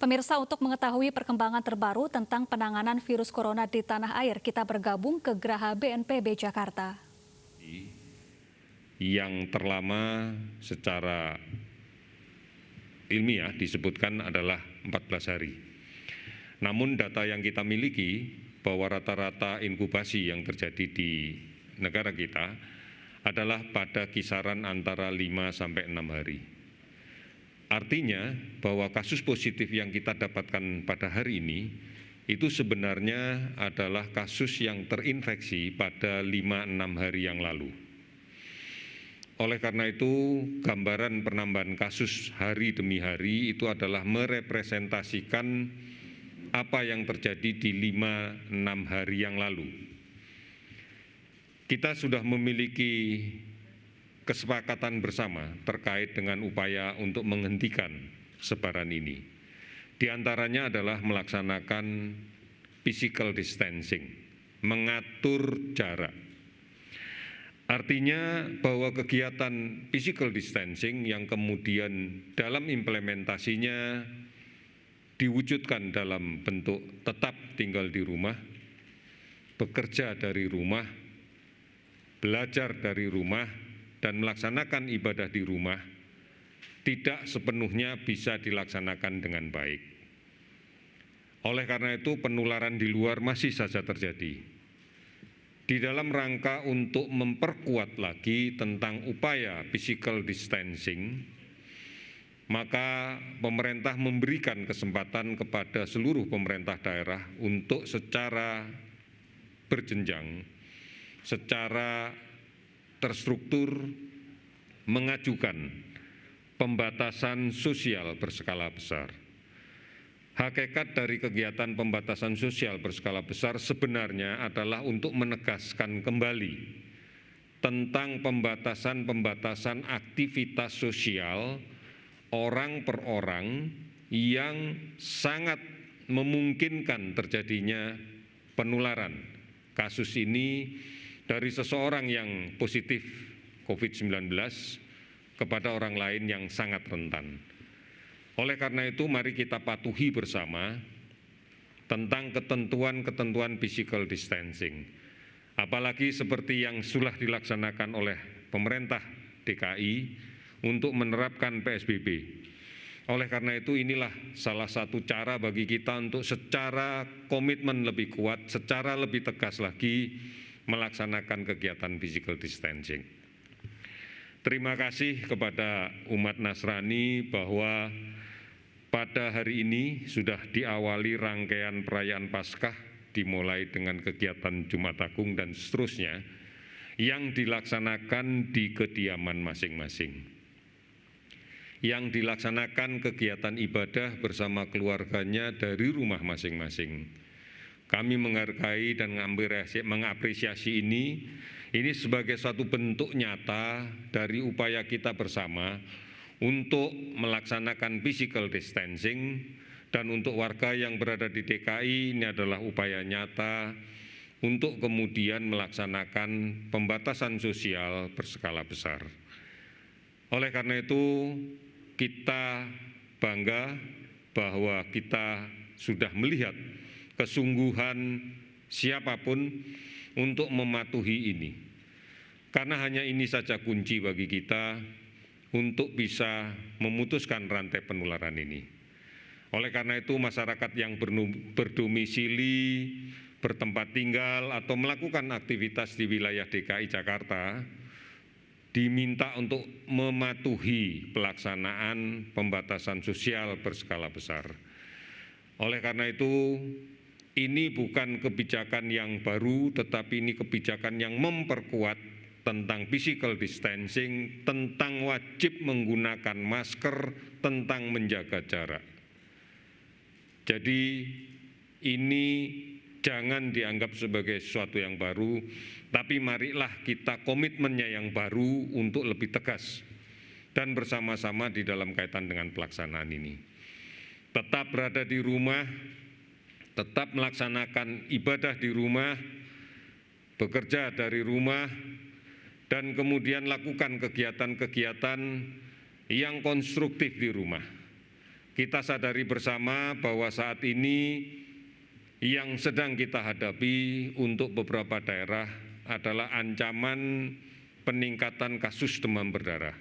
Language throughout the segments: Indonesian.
Pemirsa, untuk mengetahui perkembangan terbaru tentang penanganan virus corona di tanah air, kita bergabung ke Geraha BNPB Jakarta. Yang terlama secara ilmiah disebutkan adalah 14 hari. Namun data yang kita miliki bahwa rata-rata inkubasi yang terjadi di negara kita adalah pada kisaran antara 5 sampai 6 hari. Artinya bahwa kasus positif yang kita dapatkan pada hari ini itu sebenarnya adalah kasus yang terinfeksi pada 5-6 hari yang lalu. Oleh karena itu, gambaran penambahan kasus hari demi hari itu adalah merepresentasikan apa yang terjadi di 5-6 hari yang lalu. Kita sudah memiliki kesepakatan bersama terkait dengan upaya untuk menghentikan sebaran ini. Di antaranya adalah melaksanakan physical distancing, mengatur jarak. Artinya bahwa kegiatan physical distancing yang kemudian dalam implementasinya diwujudkan dalam bentuk tetap tinggal di rumah, bekerja dari rumah, belajar dari rumah, dan melaksanakan ibadah di rumah tidak sepenuhnya bisa dilaksanakan dengan baik. Oleh karena itu, penularan di luar masih saja terjadi. Di dalam rangka untuk memperkuat lagi tentang upaya physical distancing, maka pemerintah memberikan kesempatan kepada seluruh pemerintah daerah untuk secara berjenjang, secara terstruktur mengajukan pembatasan sosial berskala besar. Hakikat dari kegiatan pembatasan sosial berskala besar sebenarnya adalah untuk menegaskan kembali tentang pembatasan-pembatasan aktivitas sosial orang per orang yang sangat memungkinkan terjadinya penularan kasus ini dari seseorang yang positif COVID-19 kepada orang lain yang sangat rentan. Oleh karena itu, mari kita patuhi bersama tentang ketentuan-ketentuan physical distancing. Apalagi seperti yang sudah dilaksanakan oleh pemerintah DKI untuk menerapkan PSBB. Oleh karena itu, inilah salah satu cara bagi kita untuk secara komitmen lebih kuat, secara lebih tegas lagi melaksanakan kegiatan physical distancing. Terima kasih kepada umat Nasrani bahwa pada hari ini sudah diawali rangkaian perayaan Paskah dimulai dengan kegiatan Jumat Agung dan seterusnya yang dilaksanakan di kediaman masing-masing. Yang dilaksanakan kegiatan ibadah bersama keluarganya dari rumah masing-masing. Kami menghargai dan mengapresiasi ini sebagai suatu bentuk nyata dari upaya kita bersama untuk melaksanakan physical distancing, dan untuk warga yang berada di DKI ini adalah upaya nyata untuk kemudian melaksanakan pembatasan sosial berskala besar. Oleh karena itu, kita bangga bahwa kita sudah melihat kesungguhan siapapun untuk mematuhi ini. Karena hanya ini saja kunci bagi kita untuk bisa memutuskan rantai penularan ini. Oleh karena itu, masyarakat yang berdomisili, bertempat tinggal atau melakukan aktivitas di wilayah DKI Jakarta diminta untuk mematuhi pelaksanaan pembatasan sosial berskala besar. Oleh karena itu, ini bukan kebijakan yang baru, tetapi ini kebijakan yang memperkuat tentang physical distancing, tentang wajib menggunakan masker, tentang menjaga jarak. Jadi ini jangan dianggap sebagai sesuatu yang baru, tapi marilah kita komitmennya yang baru untuk lebih tegas dan bersama-sama di dalam kaitan dengan pelaksanaan ini. Tetap berada di rumah, tetap melaksanakan ibadah di rumah, bekerja dari rumah, dan kemudian lakukan kegiatan-kegiatan yang konstruktif di rumah. Kita sadari bersama bahwa saat ini yang sedang kita hadapi untuk beberapa daerah adalah ancaman peningkatan kasus demam berdarah.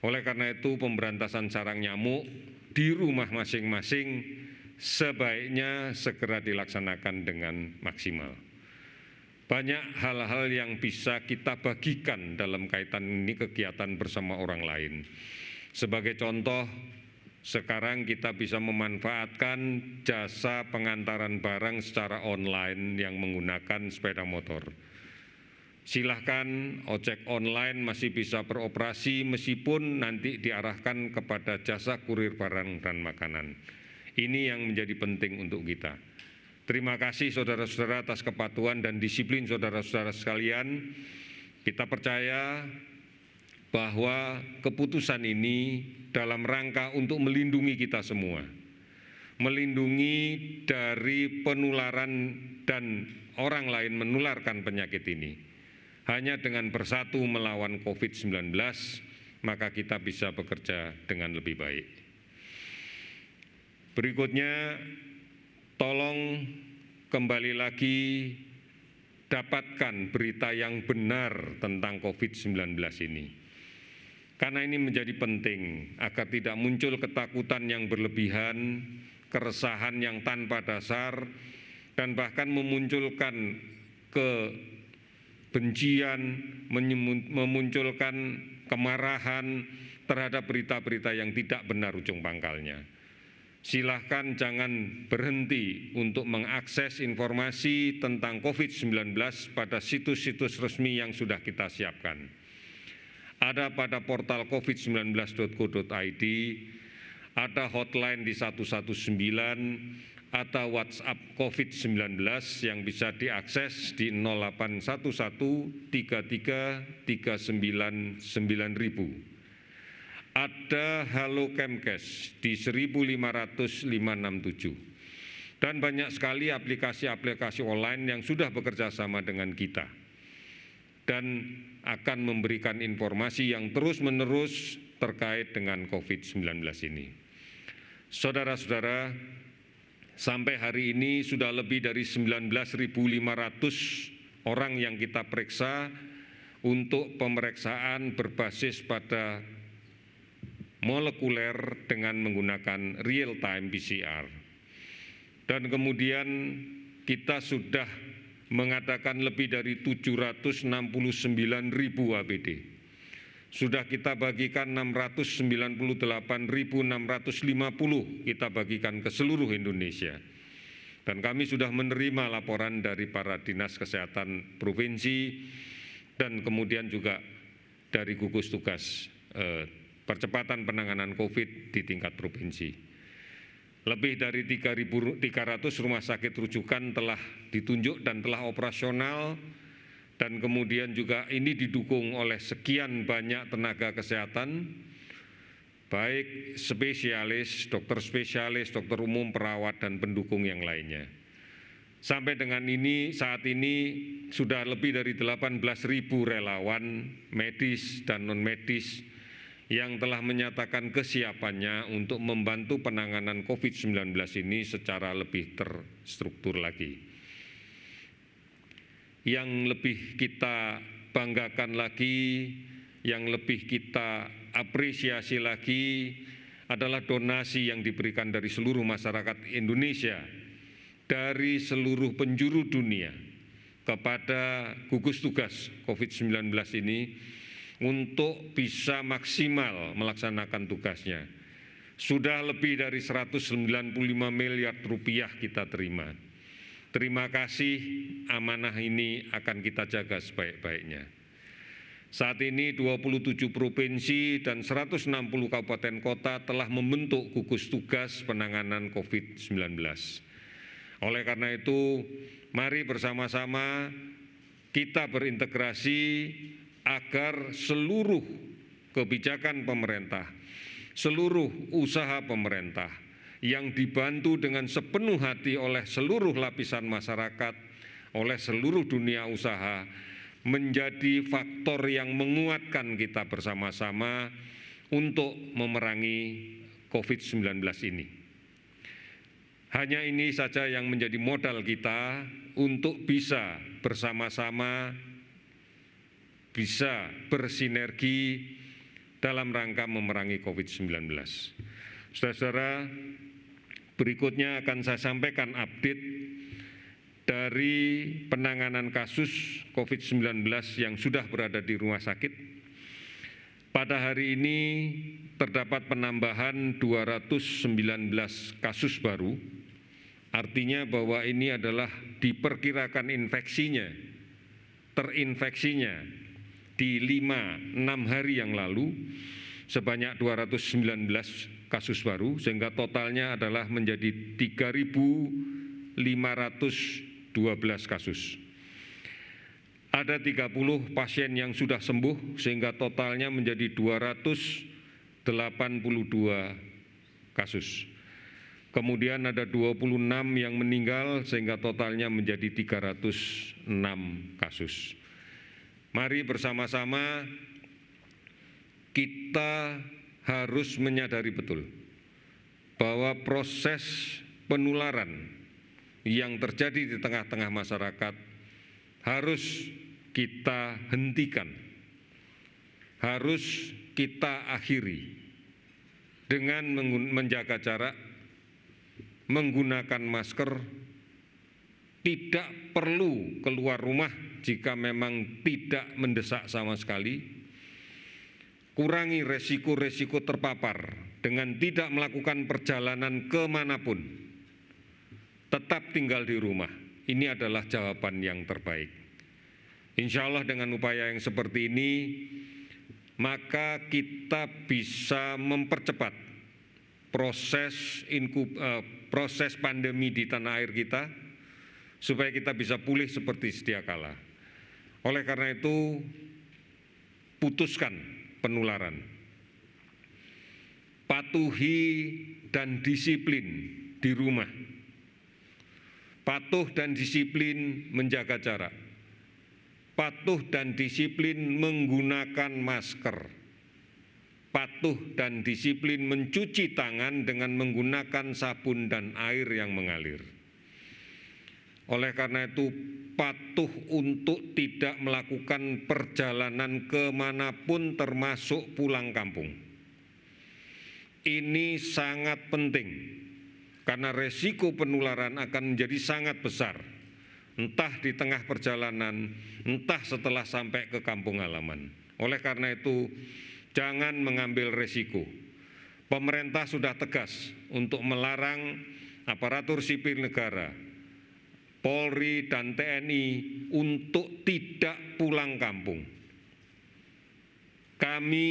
Oleh karena itu, pemberantasan sarang nyamuk di rumah masing-masing sebaiknya segera dilaksanakan dengan maksimal. Banyak hal-hal yang bisa kita bagikan dalam kaitan ini kegiatan bersama orang lain. Sebagai contoh, sekarang kita bisa memanfaatkan jasa pengantaran barang secara online yang menggunakan sepeda motor. Silahkan ojek online masih bisa beroperasi meskipun nanti diarahkan kepada jasa kurir barang dan makanan. Ini yang menjadi penting untuk kita. Terima kasih saudara-saudara atas kepatuhan dan disiplin saudara-saudara sekalian. Kita percaya bahwa keputusan ini dalam rangka untuk melindungi kita semua. Melindungi dari penularan dan orang lain menularkan penyakit ini. Hanya dengan bersatu melawan COVID-19, maka kita bisa bekerja dengan lebih baik. Berikutnya, tolong kembali lagi dapatkan berita yang benar tentang COVID-19 ini. Karena ini menjadi penting agar tidak muncul ketakutan yang berlebihan, keresahan yang tanpa dasar, dan bahkan memunculkan kebencian, memunculkan kemarahan terhadap berita-berita yang tidak benar ujung pangkalnya. Silahkan jangan berhenti untuk mengakses informasi tentang COVID-19 pada situs-situs resmi yang sudah kita siapkan. Ada pada portal covid19.go.id, ada hotline di 119, ada WhatsApp COVID-19 yang bisa diakses di 0811 33 39 9000. Ada Halo Kemkes di 15567 dan banyak sekali aplikasi-aplikasi online yang sudah bekerja sama dengan kita dan akan memberikan informasi yang terus-menerus terkait dengan COVID-19 ini. Saudara-saudara, sampai hari ini sudah lebih dari 19.500 orang yang kita periksa untuk pemeriksaan berbasis pada molekuler dengan menggunakan real-time PCR. Dan kemudian kita sudah mengadakan lebih dari 769.000 APD. Sudah kita bagikan 698.650 kita bagikan ke seluruh Indonesia. Dan kami sudah menerima laporan dari para dinas kesehatan provinsi dan kemudian juga dari gugus tugas percepatan penanganan COVID di tingkat provinsi. Lebih dari 3.300 rumah sakit rujukan telah ditunjuk dan telah operasional, dan kemudian juga ini didukung oleh sekian banyak tenaga kesehatan, baik spesialis, dokter umum, perawat, dan pendukung yang lainnya. Sampai dengan saat ini sudah lebih dari 18.000 relawan medis dan non-medis yang telah menyatakan kesiapannya untuk membantu penanganan COVID-19 ini secara lebih terstruktur lagi. Yang lebih kita banggakan lagi, yang lebih kita apresiasi lagi adalah donasi yang diberikan dari seluruh masyarakat Indonesia, dari seluruh penjuru dunia kepada gugus tugas COVID-19 ini untuk bisa maksimal melaksanakan tugasnya. Sudah lebih dari 195 miliar rupiah kita terima. Terima kasih, amanah ini akan kita jaga sebaik-baiknya. Saat ini 27 provinsi dan 160 kabupaten kota telah membentuk gugus tugas penanganan COVID-19. Oleh karena itu, mari bersama-sama kita berintegrasi agar seluruh kebijakan pemerintah, seluruh usaha pemerintah yang dibantu dengan sepenuh hati oleh seluruh lapisan masyarakat, oleh seluruh dunia usaha, menjadi faktor yang menguatkan kita bersama-sama untuk memerangi COVID-19 ini. Hanya ini saja yang menjadi modal kita untuk bisa bersama-sama, bisa bersinergi dalam rangka memerangi COVID-19. Saudara-saudara, berikutnya akan saya sampaikan update dari penanganan kasus COVID-19 yang sudah berada di rumah sakit. Pada hari ini terdapat penambahan 219 kasus baru, artinya bahwa ini adalah diperkirakan terinfeksinya di 5-6 hari yang lalu sebanyak 219 kasus baru, sehingga totalnya adalah menjadi 3.512 kasus. Ada 30 pasien yang sudah sembuh sehingga totalnya menjadi 282 kasus. Kemudian ada 26 yang meninggal sehingga totalnya menjadi 306 kasus. Mari bersama-sama kita harus menyadari betul bahwa proses penularan yang terjadi di tengah-tengah masyarakat harus kita hentikan, harus kita akhiri dengan menjaga jarak, menggunakan masker, tidak perlu keluar rumah jika memang tidak mendesak sama sekali, kurangi resiko-resiko terpapar dengan tidak melakukan perjalanan kemanapun, tetap tinggal di rumah. Ini adalah jawaban yang terbaik. Insya Allah dengan upaya yang seperti ini, maka kita bisa mempercepat proses pandemi di tanah air kita, supaya kita bisa pulih seperti sedia kala. Oleh karena itu, putuskan penularan. Patuhi dan disiplin di rumah. Patuh dan disiplin menjaga jarak. Patuh dan disiplin menggunakan masker. Patuh dan disiplin mencuci tangan dengan menggunakan sabun dan air yang mengalir. Oleh karena itu, patuh untuk tidak melakukan perjalanan kemanapun termasuk pulang kampung. Ini sangat penting. Karena resiko penularan akan menjadi sangat besar, entah di tengah perjalanan, entah setelah sampai ke kampung halaman. Oleh karena itu, jangan mengambil resiko. Pemerintah sudah tegas untuk melarang aparatur sipil negara, Polri dan TNI untuk tidak pulang kampung. Kami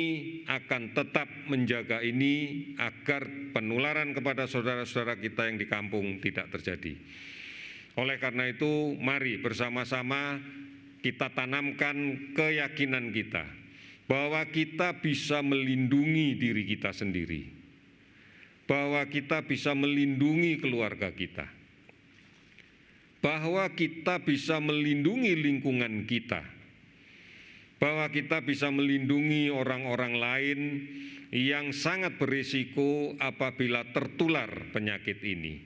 akan tetap menjaga ini agar penularan kepada saudara-saudara kita yang di kampung tidak terjadi. Oleh karena itu, mari bersama-sama kita tanamkan keyakinan kita bahwa kita bisa melindungi diri kita sendiri, bahwa kita bisa melindungi keluarga kita, bahwa kita bisa melindungi lingkungan kita, bahwa kita bisa melindungi orang-orang lain yang sangat berisiko apabila tertular penyakit ini.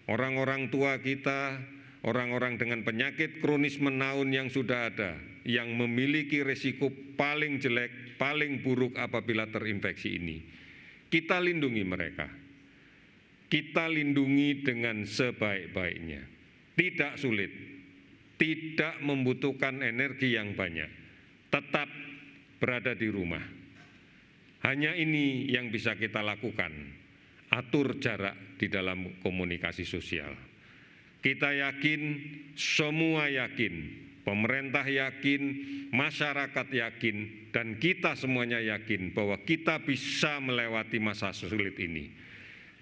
Orang-orang tua kita, orang-orang dengan penyakit kronis menaun yang sudah ada, yang memiliki risiko paling jelek, paling buruk apabila terinfeksi ini. Kita lindungi mereka. Kita lindungi dengan sebaik-baiknya. Tidak sulit, tidak membutuhkan energi yang banyak. Tetap berada di rumah. Hanya ini yang bisa kita lakukan, atur jarak di dalam komunikasi sosial. Kita yakin, semua yakin, pemerintah yakin, masyarakat yakin, dan kita semuanya yakin bahwa kita bisa melewati masa sulit ini.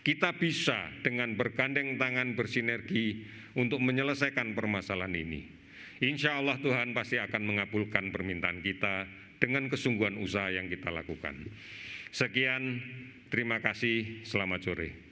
Kita bisa dengan bergandeng tangan bersinergi untuk menyelesaikan permasalahan ini. Insya Allah Tuhan pasti akan mengabulkan permintaan kita dengan kesungguhan usaha yang kita lakukan. Sekian, terima kasih, selamat sore.